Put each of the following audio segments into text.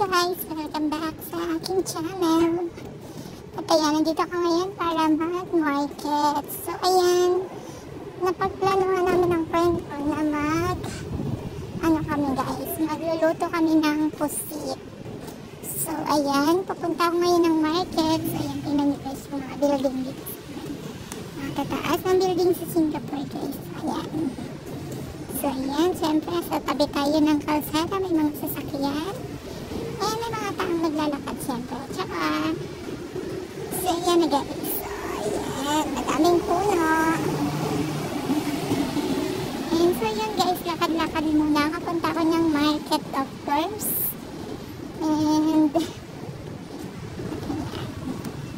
guys! Welcome back sa aking channel. At ayan, nandito ako ngayon para mag-market. So ayan, napagplanuhan namin ng friend ko na kami guys, magluluto kami ng pusit. So ayan, pupunta ako ngayon ng market. So ayan, tingnan niyo guys yung mga building dito. Nakatataas ng building sa Singapore guys. Ayan. So ayan, siyempre sa tabi tayo ng kalsada, may mga sasakyan. Ayan, may mga taong naglalakad siyempre. Tsaka, so ayan na guys. So ayan, madaming puno. And so ayan guys, lakad-lakad muna. Kapunta ko ng market of course. And, ayan,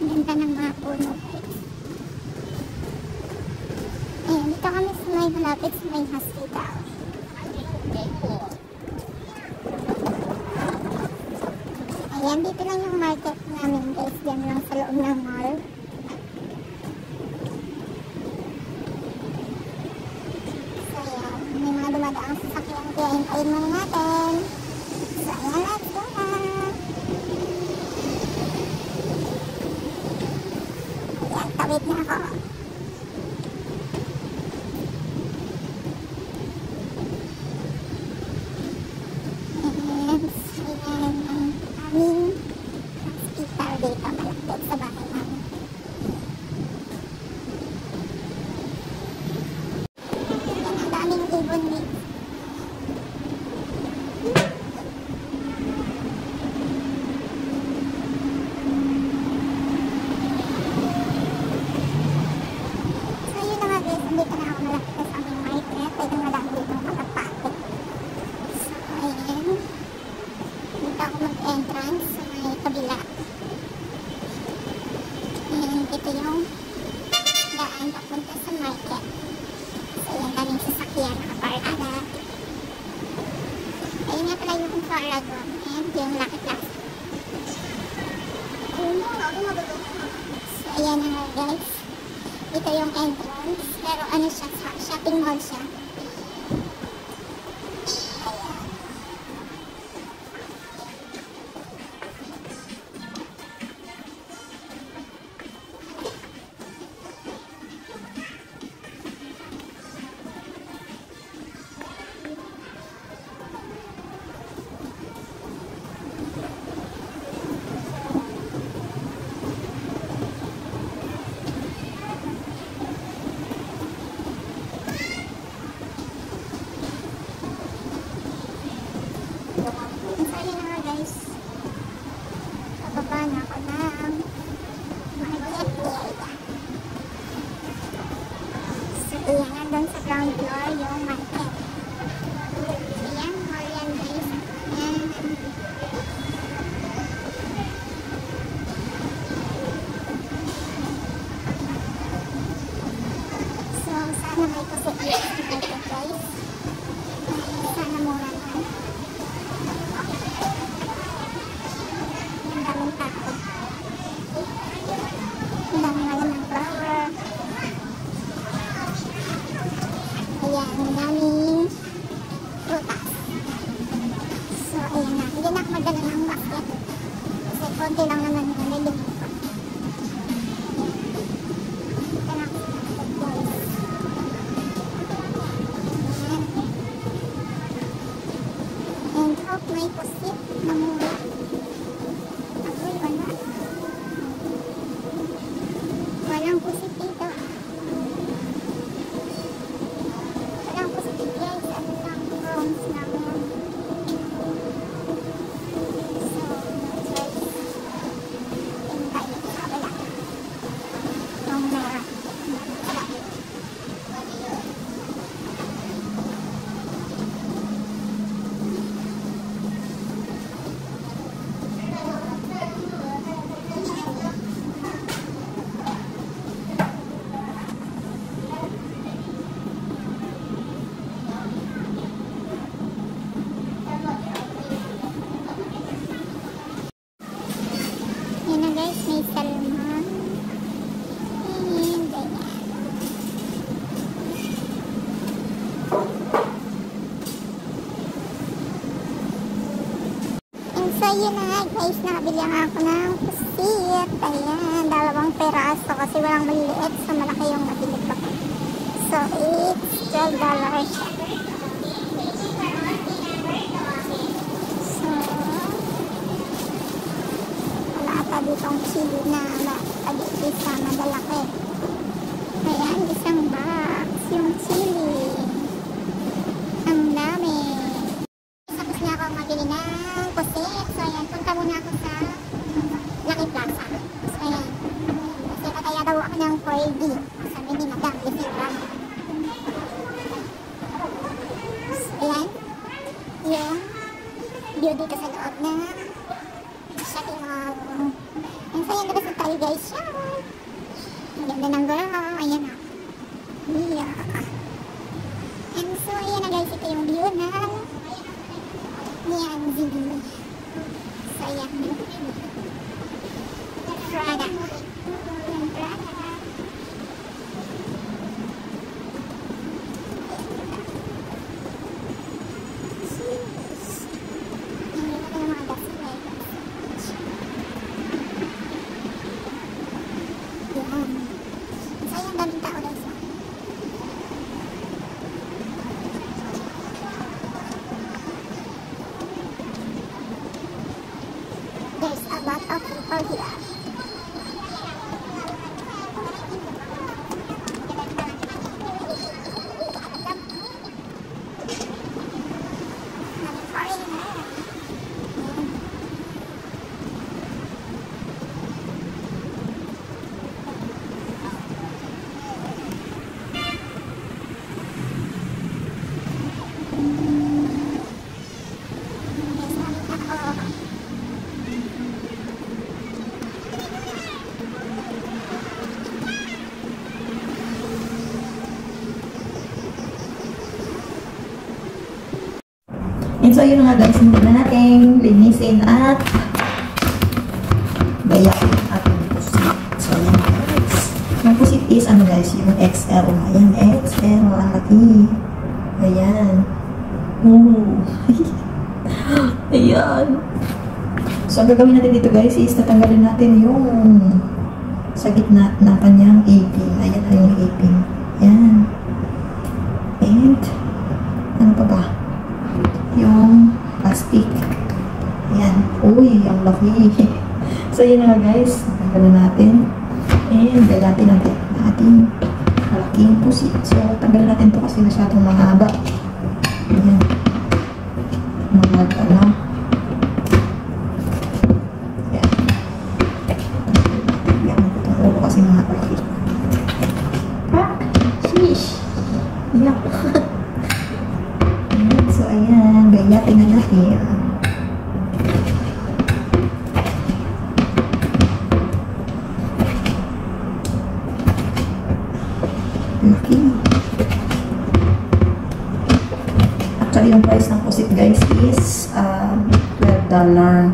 ganda ng mga puno guys. Ayan, dito kami sa may malapit sa may hospital. Ayan, dito lang yung market namin guys. Diyan lang sa loob ng mall. So ayan, may mga dumadaang sasakyan. Kaya hintayin muna natin. So ayan, let's go na. Ayan, tawid na ako. Dito malapit sa bahay namin. Yan ang daming ibon dito. So yun na nga guys, dito na ako malapit sa aming market. Pwede madami dito makapapakit. So ayan, dito ako mag-entrance sa may kabila. Ito yung daan papunta sa market. So yan, daming sasakyan nakaparada. Ayun nga pala yung Paragon and yung Lucky Plaza. So ayan na nga guys, ito yung entrance, pero ano siya, shopping mall siya. Sorry na nga guys, pababa na ako ng market area. So ayan, nandun sa ground floor yung market. So ayan, mall yan guys. Ayan. So sana may pusit dito sa market guys. Sana mura naman. Ayan, ang daming prutas. So, ayan na. Hindi na ako magdala ng basket. Kasi konti lang naman yung nalilin ko. Ito na ako sa basket guys. Ayan. And hope may pusit na mura. Ako'y wala. Walang pusit dito. So, yun na guys, nakabili ako ng pusit. Ayan, 2 peraso kasi walang maliliit. So, malaki yung nabili ko. So, it's $12 siya. So, wala ata ditong chili na isa madalaki. Ayan, isang box yung chili. Ang dami. Tapos na ako mabili ng pusit. So, ayan, punta muna ako sa Lucky Plaza. So, ayan. Kasi pataya daw ako ng 4D. Sabi ni Madam, lising lang. So, ayan. Yung view dito sa loob ng shopping mall. And so, ayan, labas na tayo guys. Ang ganda ng girl. Ayan na. Yeah. And so, ayan na guys. Ito yung view ng Neon City. So, ayan. Prada. Prada. There's a lot of people here. And so, yun nga guys, hindi na natin linisin at gayahin ating pusit. So, yan guys. Yung pusit is, ano guys, yung XL. Ayan, XL. Ang laki. Ayan. Ooh. Ayan. So, ang gagawin natin dito guys is tatanggalin natin yung sa gitna ng kanyang aping. Ayan na yung aping. Ayan. And, ano pa ba? Yung plastic. Ayan. Uy, ang laki. So, yun na guys. Tanggalin natin. And, gayatin natin ating malaking pusit. So, tanggalin natin to kasi masyadong mahaba. Ayan. Ano. Ayan. Ayan. Itong ulo kasi mahaba. Ah! Sheesh! Ayan. So, ayan. Gayatin na natin. Okay. Actually, yung price ng pusit guys is $12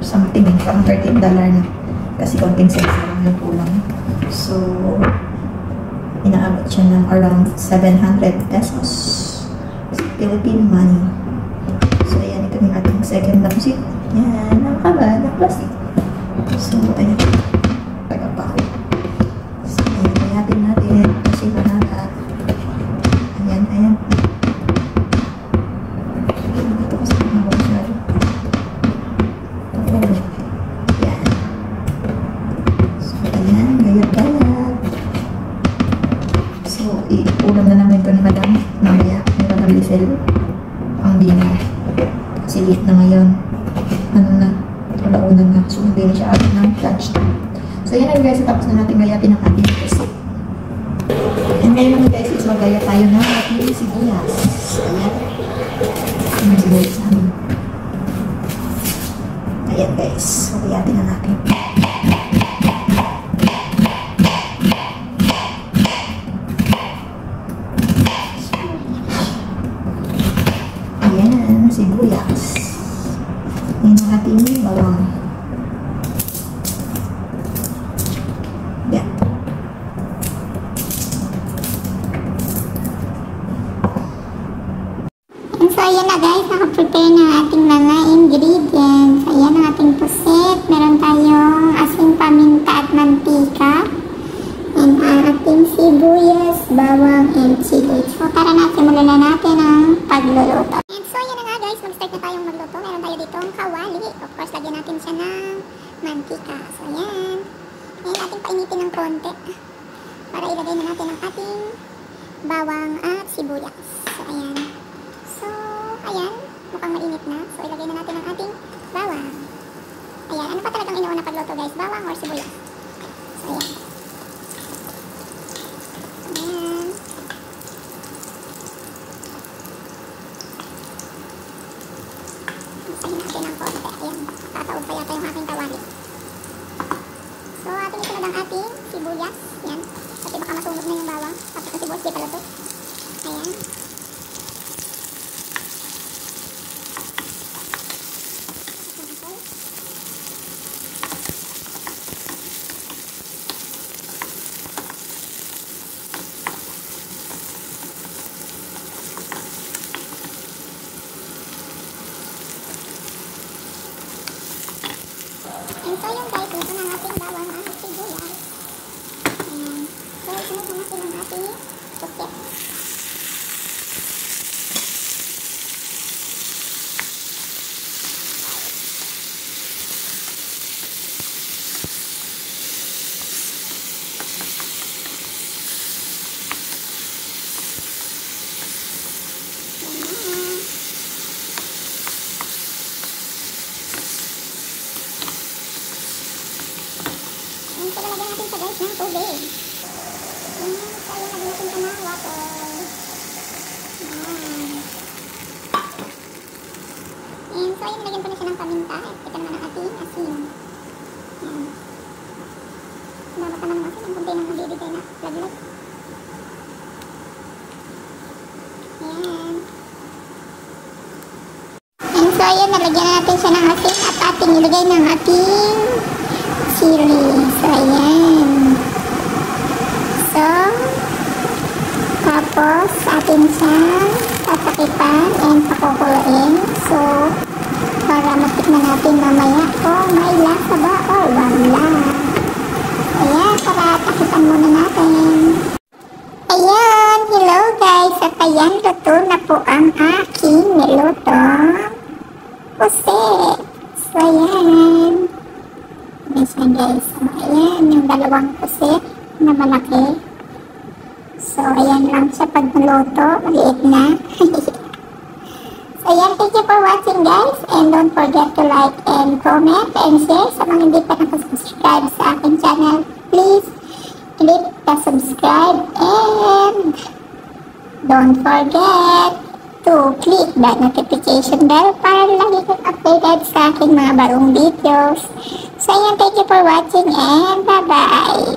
something. Parang $13 na. Kasi konting size lang yung kulang. So, inaabot siya ng around 700 pesos. Philippine money. So, ayan. Ito yung ating second na pusit. Yan. Nakakaba na plastic. So, ayan. Taga pa ako. So, ayan. Gayatin natin. Kasi mahaba. Ayan. Ayan. Ito kasi mahaba siya. Ayan. So, ayan. Gayat-gayat. So, iulam na namin ito ni Madam. Mamaya. Refill ang dinner kasi late na ngayon, ano na, alauna na, so hindi na siya agad ng lunch time. So yan na guys, tapos na natin gayatin ang ating pusit. And ngayon naman guys, is magaya tayo ng ating sibuyas. Ayan, ang sibuyas namin. Ayan guys, so gayatin na natin. Sibuyas. Yung ating bawang. Yan. And so, ayan na guys, nakaprepare na ating mga ingredients. Ayan ang ating kawali. Of course, lagyan natin siya ng mantika. So, ayan. Ayan, natin painitin ng konti para ilagay na natin ang ating bawang at sibuyas. So, ayan. So, ayan. Mukhang mainit na. So, ilagay na natin ang ating bawang. Ayan. Ano pa talagang inuuna pagluto, guys? Bawang or sibuyas? So, ayan. Ayan. Isahin natin ng konti. Ayan. Tataog pa yata yung aking kawali. So, ating isunod ang ating sibuyas. Ayan. Kasi baka masunog na yung bawang. Tapos ang sibuyas di pala to. Ayan. And so yun guys, ito na ang ating bawang at sibuyas. Ayan. So, isunod na natin ang ating suket. And so, lalagyan natin sa guys ng tubig. Ayan. So, ayan, lagyan natin sa ng water. Ayan. And so, ayan, lagyan ko na siya ng paminta. Ito naman ang ating asin. Ayan. Dapat naman ng asin. Ang kunti nang nabibigay na laglag. Ayan. And so, ayan, nalagyan na natin siya ng asin at ating ilagay ng ating chili. So, ayan. So, tapos, atin siyang tatakipan and pakukuluin. So, para matikman natin mamaya kung may lasa ba o wala. Ayan, para takipan muna natin. Ayan, hello guys. At ayan, luto na po ang aking niluto. Pusit. So, ayan. Guys na guys. So, ayan, yung dalawang pusit na malaki. So, ayan lang siya pag naluto. Maliit na. So, ayan, thank you for watching guys. And don't forget to like and comment and share. Sa mga hindi pa nakasubscribe sa aking channel, please click the subscribe and don't forget to click the notification bell para lagi kang updated sa aking mga bagong videos. So, ayan, thank you for watching and bye-bye!